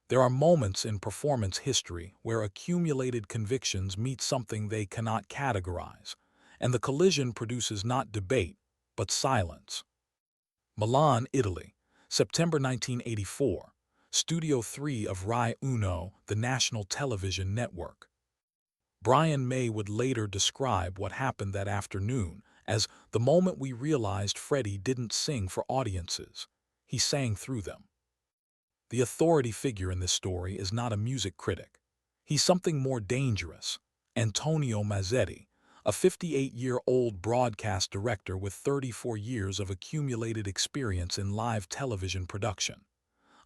There are moments in performance history where accumulated convictions meet something they cannot categorize, and the collision produces not debate, but silence. Milan, Italy, September 1984, Studio 3 of Rai Uno, the national television network. Brian May would later describe what happened that afternoon as the moment we realized Freddie didn't sing for audiences, he sang through them. The authority figure in this story is not a music critic. He's something more dangerous. Antonio Mazzetti, a 58-year-old broadcast director with 34 years of accumulated experience in live television production.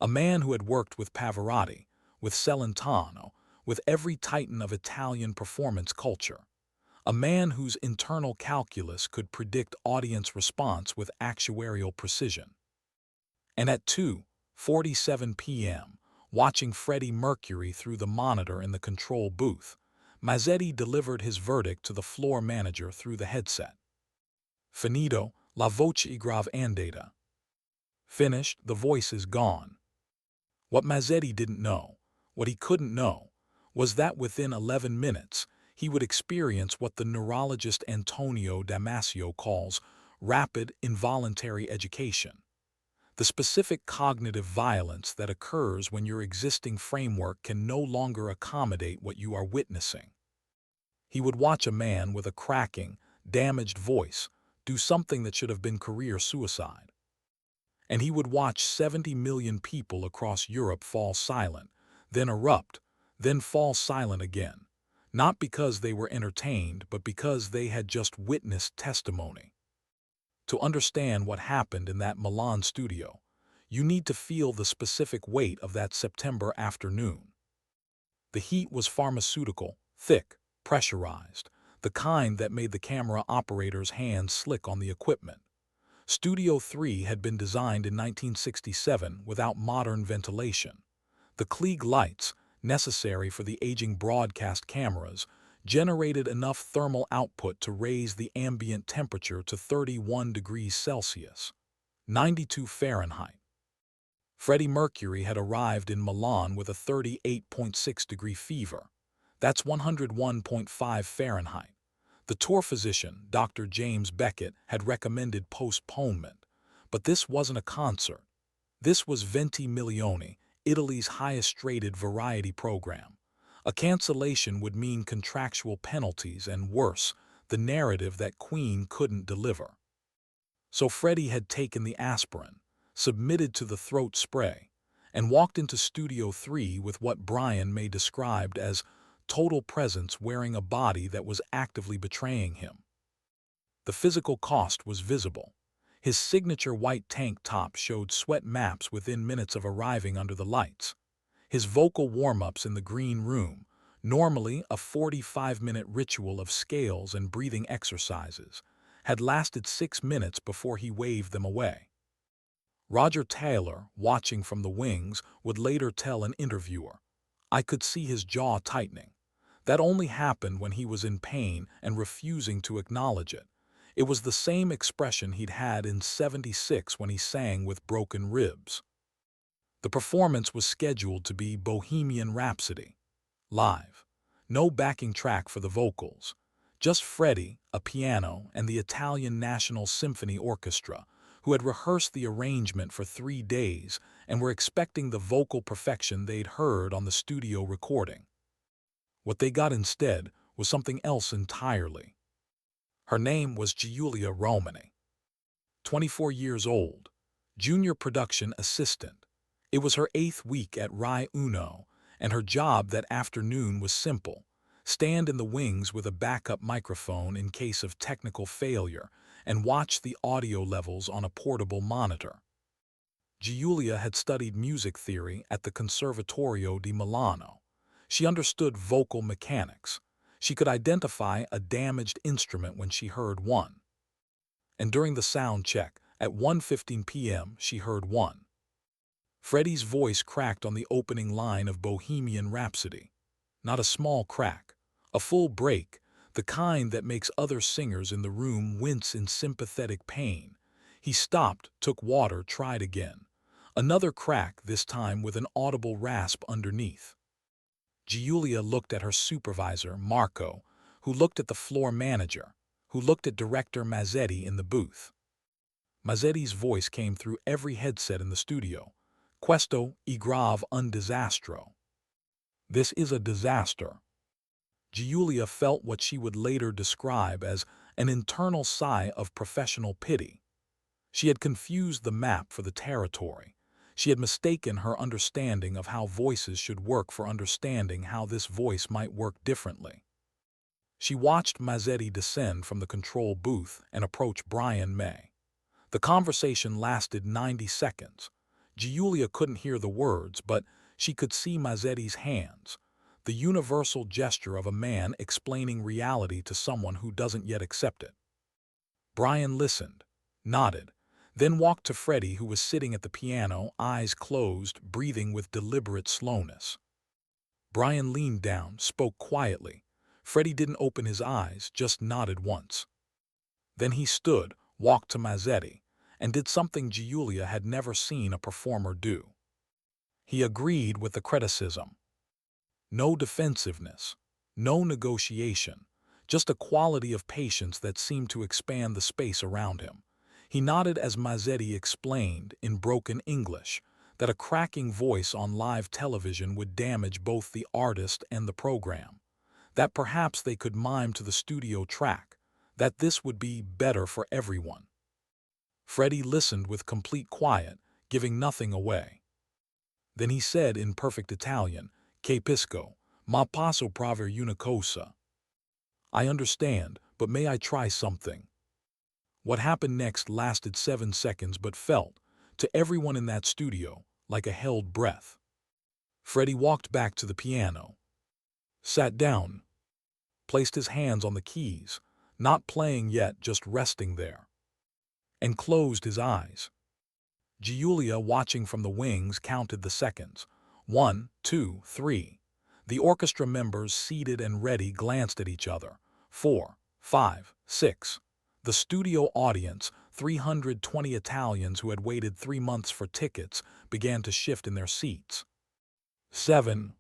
A man who had worked with Pavarotti, with Celentano, with every titan of Italian performance culture. A man whose internal calculus could predict audience response with actuarial precision. And at 2:47 p.m., watching Freddie Mercury through the monitor in the control booth, Mazzetti delivered his verdict to the floor manager through the headset. Finito, la voce grave andata. Finished, the voice is gone. What Mazzetti didn't know, what he couldn't know, was that within 11 minutes, he would experience what the neurologist Antonio Damasio calls rapid involuntary education. The specific cognitive violence that occurs when your existing framework can no longer accommodate what you are witnessing. He would watch a man with a cracking, damaged voice do something that should have been career suicide. And he would watch 70 million people across Europe fall silent, then erupt, then fall silent again, not because they were entertained, but because they had just witnessed testimony. To understand what happened in that Milan studio, you need to feel the specific weight of that September afternoon. The heat was pharmaceutical, thick, pressurized, the kind that made the camera operator's hands slick on the equipment. Studio 3 had been designed in 1967 without modern ventilation. The Klieg lights, necessary for the aging broadcast cameras, generated enough thermal output to raise the ambient temperature to 31 degrees Celsius, 92 Fahrenheit. Freddie Mercury had arrived in Milan with a 38.6-degree fever. That's 101.5 Fahrenheit. The tour physician, Dr. James Beckett, had recommended postponement. But this wasn't a concert. This was 20 Milioni, Italy's highest-rated variety program. A cancellation would mean contractual penalties and, worse, the narrative that Queen couldn't deliver. So Freddie had taken the aspirin, submitted to the throat spray, and walked into Studio 3 with what Brian May described as total presence, wearing a body that was actively betraying him. The physical cost was visible. His signature white tank top showed sweat maps within minutes of arriving under the lights. His vocal warm-ups in the green room, normally a 45-minute ritual of scales and breathing exercises, had lasted 6 minutes before he waved them away. Roger Taylor, watching from the wings, would later tell an interviewer, "I could see his jaw tightening. That only happened when he was in pain and refusing to acknowledge it. It was the same expression he'd had in '76 when he sang with broken ribs." The performance was scheduled to be Bohemian Rhapsody, live. No backing track for the vocals. Just Freddie, a piano, and the Italian National Symphony Orchestra, who had rehearsed the arrangement for 3 days and were expecting the vocal perfection they'd heard on the studio recording. What they got instead was something else entirely. Her name was Giulia Romani. 24 years old, junior production assistant. It was her 8th week at Rai Uno, and her job that afternoon was simple: stand in the wings with a backup microphone in case of technical failure and watch the audio levels on a portable monitor. Giulia had studied music theory at the Conservatorio di Milano. She understood vocal mechanics. She could identify a damaged instrument when she heard one. And during the sound check, at 1:15 p.m., she heard one. Freddie's voice cracked on the opening line of Bohemian Rhapsody. Not a small crack, a full break, the kind that makes other singers in the room wince in sympathetic pain. He stopped, took water, tried again. Another crack, this time with an audible rasp underneath. Giulia looked at her supervisor, Marco, who looked at the floor manager, who looked at director Mazzetti in the booth. Mazzetti's voice came through every headset in the studio. Questo è grave un disastro. This is a disaster. Giulia felt what she would later describe as an internal sigh of professional pity. She had confused the map for the territory. She had mistaken her understanding of how voices should work for understanding how this voice might work differently. She watched Mazzetti descend from the control booth and approach Brian May. The conversation lasted 90 seconds. Giulia couldn't hear the words, but she could see Mazzetti's hands, the universal gesture of a man explaining reality to someone who doesn't yet accept it. Brian listened, nodded, then walked to Freddie, who was sitting at the piano, eyes closed, breathing with deliberate slowness. Brian leaned down, spoke quietly. Freddie didn't open his eyes, just nodded once. Then he stood, walked to Mazzetti, and did something Giulia had never seen a performer do. He agreed with the criticism. No defensiveness, no negotiation, just a quality of patience that seemed to expand the space around him. He nodded as Mazzetti explained, in broken English, that a cracking voice on live television would damage both the artist and the program, that perhaps they could mime to the studio track, that this would be better for everyone. Freddie listened with complete quiet, giving nothing away. Then he said in perfect Italian, "Capisco, ma posso provare una cosa." I understand, but may I try something? What happened next lasted 7 seconds but felt, to everyone in that studio, like a held breath. Freddie walked back to the piano, sat down, placed his hands on the keys, not playing yet, just resting there, and closed his eyes. Giulia, watching from the wings, counted the seconds. 1, 2, 3. The orchestra members, seated and ready, glanced at each other. 4, 5, 6. The studio audience, 320 Italians who had waited 3 months for tickets, began to shift in their seats. 7.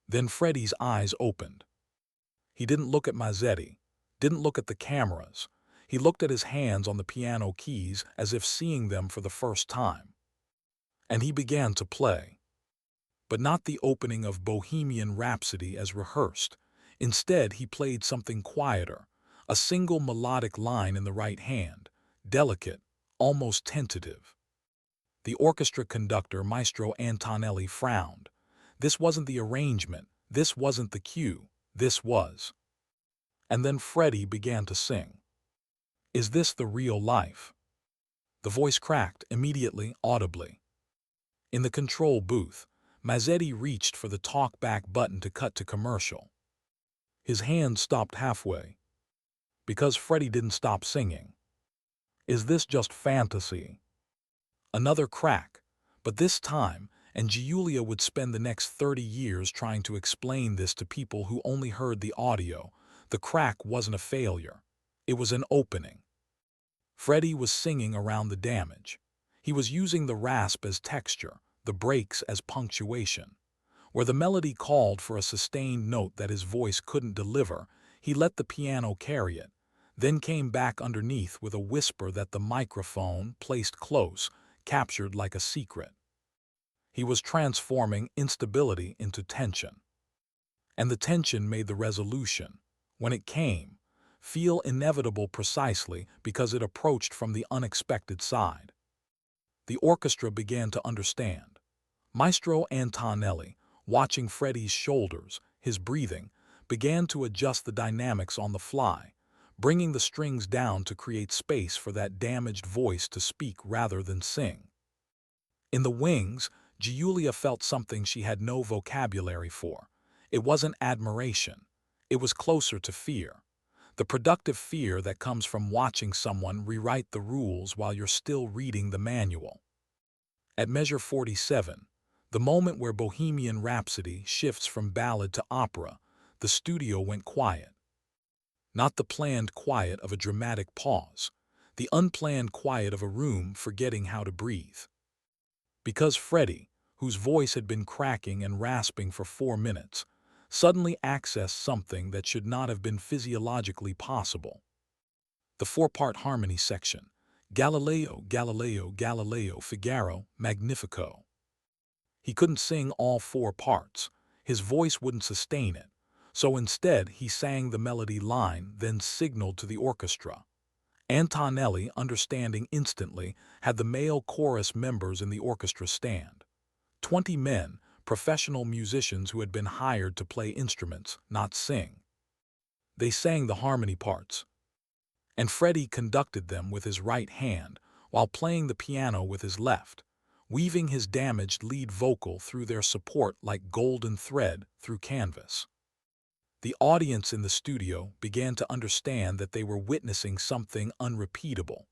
Then Freddie's eyes opened. He didn't look at Mazzetti, didn't look at the cameras. He looked at his hands on the piano keys as if seeing them for the first time. And he began to play. But not the opening of Bohemian Rhapsody as rehearsed. Instead, he played something quieter, a single melodic line in the right hand, delicate, almost tentative. The orchestra conductor, Maestro Antonelli, frowned. This wasn't the arrangement, this wasn't the cue, this was. And then Freddie began to sing. Is this the real life? The voice cracked, immediately, audibly. In the control booth, Mazzetti reached for the talk-back button to cut to commercial. His hand stopped halfway, because Freddie didn't stop singing. Is this just fantasy? Another crack, but this time, and Giulia would spend the next 30 years trying to explain this to people who only heard the audio. The crack wasn't a failure. It was an opening. Freddie was singing around the damage. He was using the rasp as texture, the breaks as punctuation. Where the melody called for a sustained note that his voice couldn't deliver, he let the piano carry it, then came back underneath with a whisper that the microphone, placed close, captured like a secret. He was transforming instability into tension. And the tension made the resolution, when it came, feel inevitable precisely because it approached from the unexpected side. The orchestra began to understand. Maestro Antonelli, watching Freddie's shoulders, his breathing, began to adjust the dynamics on the fly, bringing the strings down to create space for that damaged voice to speak rather than sing. In the wings, Giulia felt something she had no vocabulary for. It wasn't admiration. It was closer to fear. The productive fear that comes from watching someone rewrite the rules while you're still reading the manual. At measure 47, the moment where Bohemian Rhapsody shifts from ballad to opera, the studio went quiet. Not the planned quiet of a dramatic pause, the unplanned quiet of a room forgetting how to breathe. Because Freddie, whose voice had been cracking and rasping for 4 minutes, suddenly accessed something that should not have been physiologically possible. The four-part harmony section: Galileo, Galileo, Galileo, Figaro, Magnifico. He couldn't sing all four parts. His voice wouldn't sustain it. So instead, he sang the melody line, then signaled to the orchestra. Antonelli, understanding instantly, had the male chorus members in the orchestra stand. 20 men, professional musicians who had been hired to play instruments, not sing. They sang the harmony parts, and Freddie conducted them with his right hand while playing the piano with his left, weaving his damaged lead vocal through their support like golden thread through canvas. The audience in the studio began to understand that they were witnessing something unrepeatable.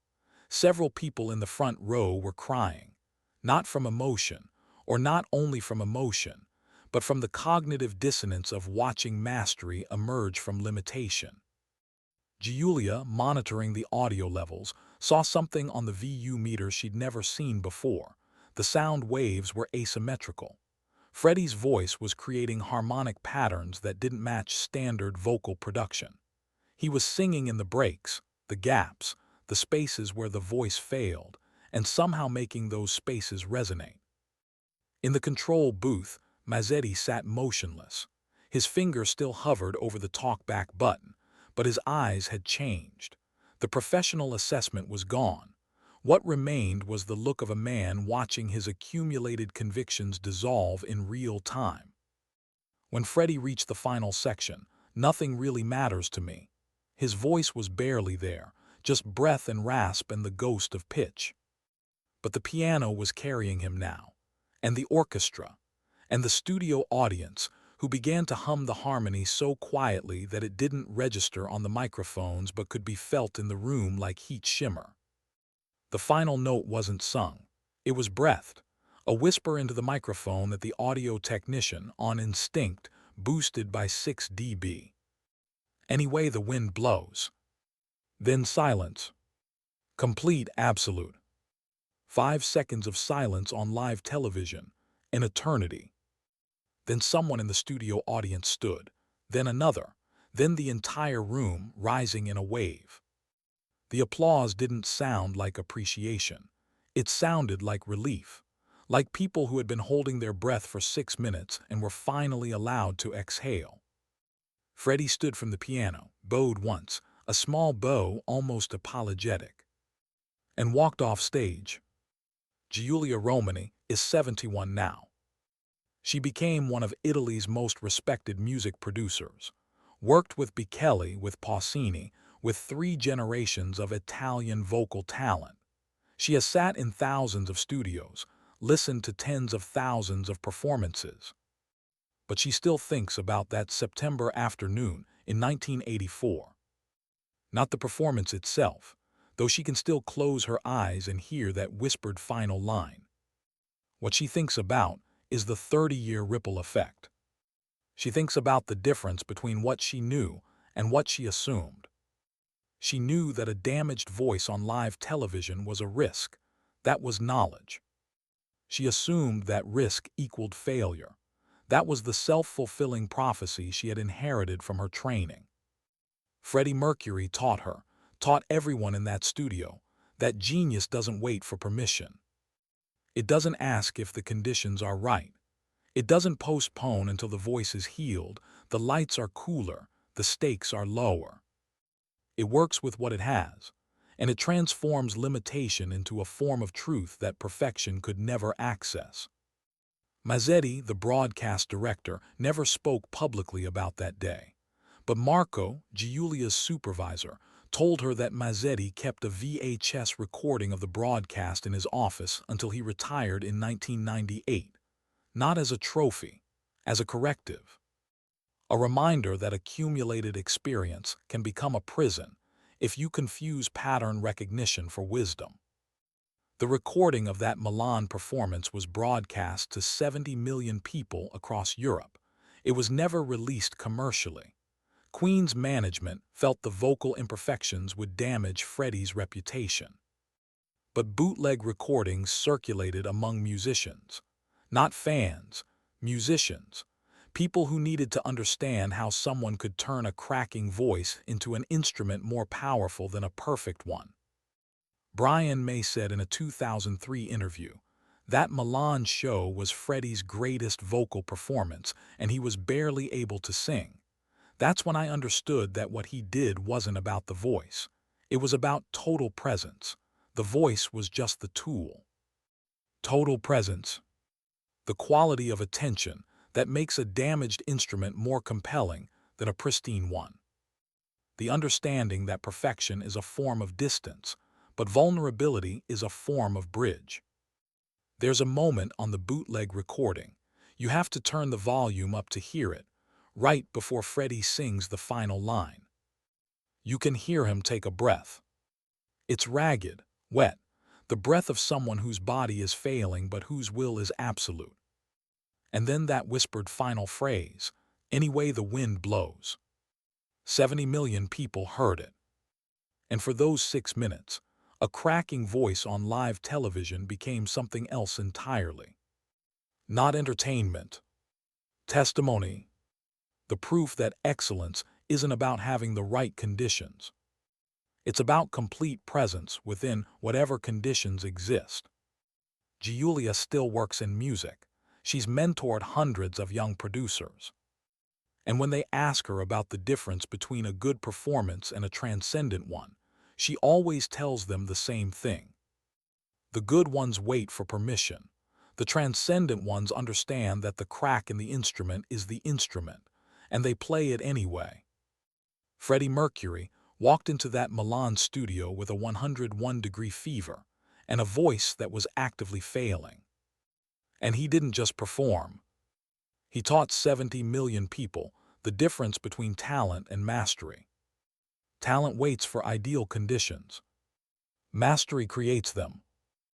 Several people in the front row were crying, not from emotion, or not only from emotion, but from the cognitive dissonance of watching mastery emerge from limitation. Giulia, monitoring the audio levels, saw something on the VU meter she'd never seen before. The sound waves were asymmetrical. Freddie's voice was creating harmonic patterns that didn't match standard vocal production. He was singing in the breaks, the gaps, the spaces where the voice failed, and somehow making those spaces resonate. In the control booth, Mazzetti sat motionless. His finger still hovered over the talkback button, but his eyes had changed. The professional assessment was gone. What remained was the look of a man watching his accumulated convictions dissolve in real time. When Freddie reached the final section, "Nothing really matters to me," his voice was barely there, just breath and rasp and the ghost of pitch. But the piano was carrying him now, and the orchestra, and the studio audience, who began to hum the harmony so quietly that it didn't register on the microphones but could be felt in the room like heat shimmer. The final note wasn't sung. It was breathed, a whisper into the microphone that the audio technician, on instinct, boosted by 6 dB. "Any way the wind blows." Then silence. Complete, absolute. 5 seconds of silence on live television, an eternity. Then someone in the studio audience stood, then another, then the entire room rising in a wave. The applause didn't sound like appreciation. It sounded like relief, like people who had been holding their breath for 6 minutes and were finally allowed to exhale. Freddie stood from the piano, bowed once, a small bow almost apologetic, and walked off stage. Giulia Romani is 71 now. She became one of Italy's most respected music producers, worked with Bichelli, with Pausini, with 3 generations of Italian vocal talent. She has sat in thousands of studios, listened to tens of thousands of performances. But she still thinks about that September afternoon in 1984. Not the performance itself, though she can still close her eyes and hear that whispered final line. What she thinks about is the 30-year ripple effect. She thinks about the difference between what she knew and what she assumed. She knew that a damaged voice on live television was a risk. That was knowledge. She assumed that risk equaled failure. That was the self-fulfilling prophecy she had inherited from her training. Freddie Mercury taught her, taught everyone in that studio, that genius doesn't wait for permission. It doesn't ask if the conditions are right. It doesn't postpone until the voice is healed, the lights are cooler, the stakes are lower. It works with what it has, and it transforms limitation into a form of truth that perfection could never access. Mazzetti, the broadcast director, never spoke publicly about that day. But Marco, Giulia's supervisor, told her that Mazzetti kept a VHS recording of the broadcast in his office until he retired in 1998, not as a trophy, as a corrective. A reminder that accumulated experience can become a prison if you confuse pattern recognition for wisdom. The recording of that Milan performance was broadcast to 70 million people across Europe. It was never released commercially. Queen's management felt the vocal imperfections would damage Freddie's reputation. But bootleg recordings circulated among musicians. Not fans, musicians. People who needed to understand how someone could turn a cracking voice into an instrument more powerful than a perfect one. Brian May said in a 2003 interview, "That Milan show was Freddie's greatest vocal performance, and he was barely able to sing. That's when I understood that what he did wasn't about the voice. It was about total presence. The voice was just the tool." Total presence. The quality of attention that makes a damaged instrument more compelling than a pristine one. The understanding that perfection is a form of distance, but vulnerability is a form of bridge. There's a moment on the bootleg recording. You have to turn the volume up to hear it, right before Freddie sings the final line. You can hear him take a breath. It's ragged, wet, the breath of someone whose body is failing but whose will is absolute. And then that whispered final phrase, "Any way the wind blows." 70 million people heard it. And for those 6 minutes, a cracking voice on live television became something else entirely. Not entertainment. Testimony. The proof that excellence isn't about having the right conditions. It's about complete presence within whatever conditions exist. Giulia still works in music. She's mentored hundreds of young producers. And when they ask her about the difference between a good performance and a transcendent one, she always tells them the same thing. The good ones wait for permission. The transcendent ones understand that the crack in the instrument is the instrument, and they play it anyway. Freddie Mercury walked into that Milan studio with a 101-degree fever and a voice that was actively failing. And he didn't just perform. He taught 70 million people the difference between talent and mastery. Talent waits for ideal conditions. Mastery creates them.